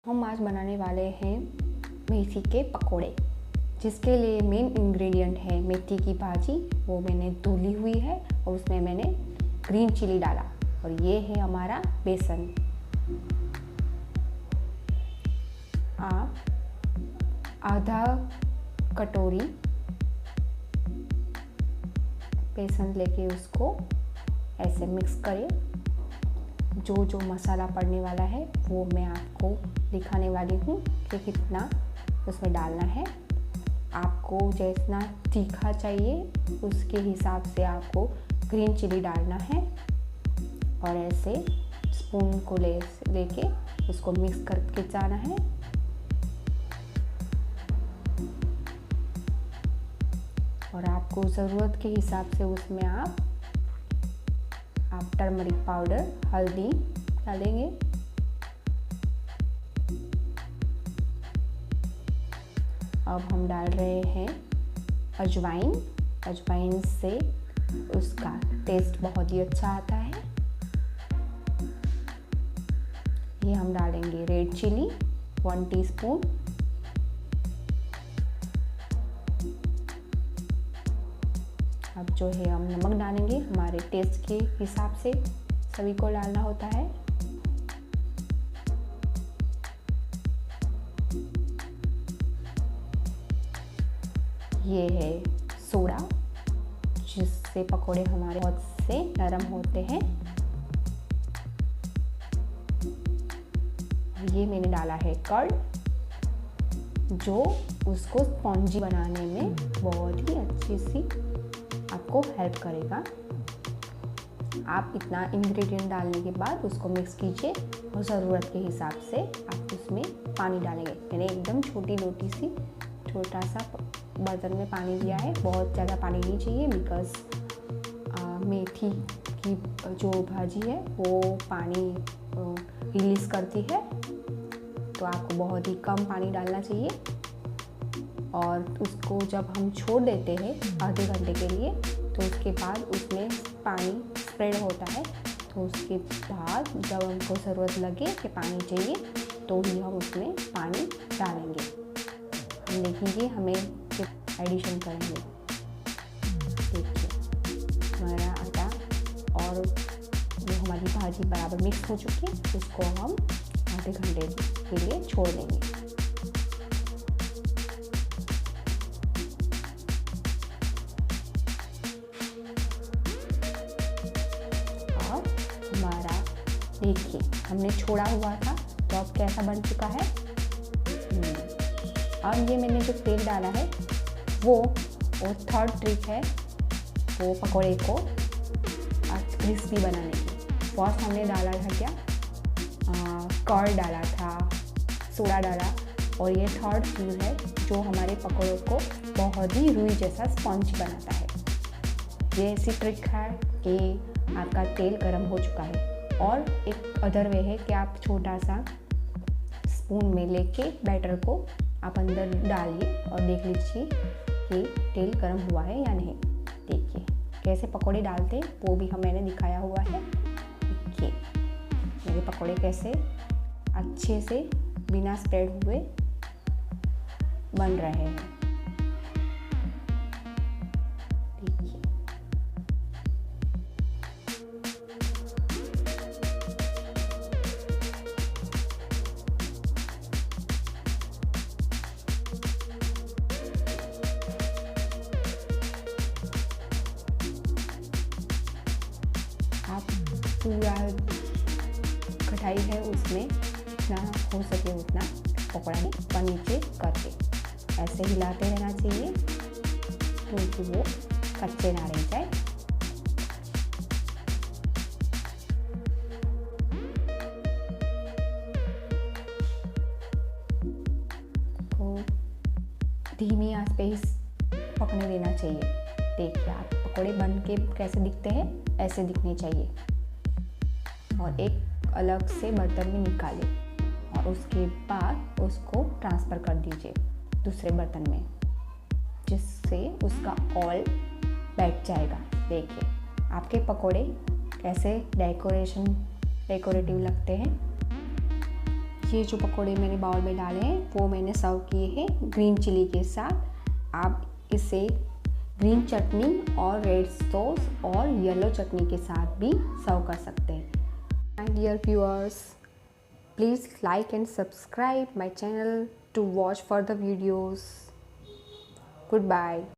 हम आज बनाने वाले हैं मेथी के पकोड़े, जिसके लिए मेन इंग्रेडिएंट है मेथी की भाजी। वो मैंने धुली हुई है और उसमें मैंने ग्रीन चिली डाला। और ये है हमारा बेसन। आप आधा कटोरी बेसन लेके उसको ऐसे मिक्स करें। जो जो मसाला पड़ने वाला है वो मैं आपको दिखाने वाली हूँ कि कितना उसमें डालना है। आपको जितना तीखा चाहिए उसके हिसाब से आपको ग्रीन चिली डालना है और ऐसे स्पून को लेके उसको मिक्स करके जाना है। और आपको ज़रूरत के हिसाब से उसमें आप टर्मरिक पाउडर, हल्दी डालेंगे। अब हम डाल रहे हैं अजवाइन। अजवाइन से उसका टेस्ट बहुत ही अच्छा आता है। ये हम डालेंगे रेड चिली 1 टीस्पून। अब जो है हम नमक डालेंगे, हमारे टेस्ट के हिसाब से सभी को डालना होता है। ये है सोडा, जिससे पकोड़े हमारे बहुत से नरम होते हैं। ये मैंने डाला है कर्ड, जो उसको स्पॉन्जी बनाने में बहुत ही अच्छी सी आपको हेल्प करेगा। आप इतना इंग्रेडिएंट डालने के बाद उसको मिक्स कीजिए और ज़रूरत के हिसाब से आप उसमें पानी डालेंगे। मैंने एकदम छोटी लोटी सी छोटा सा बर्तन में पानी दिया है। बहुत ज़्यादा पानी नहीं चाहिए, बिकॉज़ मेथी की जो भाजी है वो पानी रिलीज़ करती है, तो आपको बहुत ही कम पानी डालना चाहिए। और उसको जब हम छोड़ देते हैं आधे घंटे के लिए, तो उसके बाद उसमें पानी स्प्रेड होता है। तो उसके बाद जब हमको ज़रूरत लगे कि पानी चाहिए तो ही हम उसमें पानी डालेंगे। हम देखेंगे हमें एडिशन करेंगे। देखिए हमारा आटा और जो हमारी भाजी बराबर मिक्स हो चुकी है, उसको हम आधे घंटे के लिए छोड़ देंगे। हमारा देखिए हमने छोड़ा हुआ था, तो अब कैसा बन चुका है। अब ये मैंने जो तेल डाला है वो थर्ड ट्रिक है, वो पकोड़े को क्रिस्पी बनाने की। फर्स्ट हमने डाला था क्या, कर्ड डाला था, सोडा डाला, और ये थर्ड चीज़ है जो हमारे पकोड़ों को बहुत ही रुई जैसा स्पॉन्ज बनाता है। ये ऐसी ट्रिक है कि आपका तेल गर्म हो चुका है। और एक अदर वे है कि आप छोटा सा स्पून में लेके बैटर को आप अंदर डालिए और देख लीजिए कि तेल गर्म हुआ है या नहीं। देखिए कैसे पकोड़े डालते हैं वो भी मैंने दिखाया हुआ है। देखिए मेरे पकोड़े कैसे अच्छे से बिना स्प्रेड हुए बन रहे हैं। आप पूरा कढ़ाई है उसमें जितना हो सके उतना पकौड़ा ऊपर नीचे करके ऐसे हिलाते रहना चाहिए, क्योंकि वो कच्चे ना रह जाए। तो धीमी आंच पे ही पकने देना चाहिए। देखिए आप पकोड़े बन के कैसे दिखते हैं, ऐसे दिखने चाहिए। और एक अलग से बर्तन में निकालें और उसके बाद उसको ट्रांसफ़र कर दीजिए दूसरे बर्तन में, जिससे उसका ऑयल बैठ जाएगा। देखिए आपके पकोड़े कैसे डेकोरेटिव लगते हैं। ये जो पकोड़े मैंने बाउल में डाले हैं वो मैंने सर्व किए हैं ग्रीन चिली के साथ। आप इसे ग्रीन चटनी और रेड सॉस और येलो चटनी के साथ भी सर्व कर सकते हैं। My dear viewers, please like and subscribe my channel to watch further videos. Goodbye.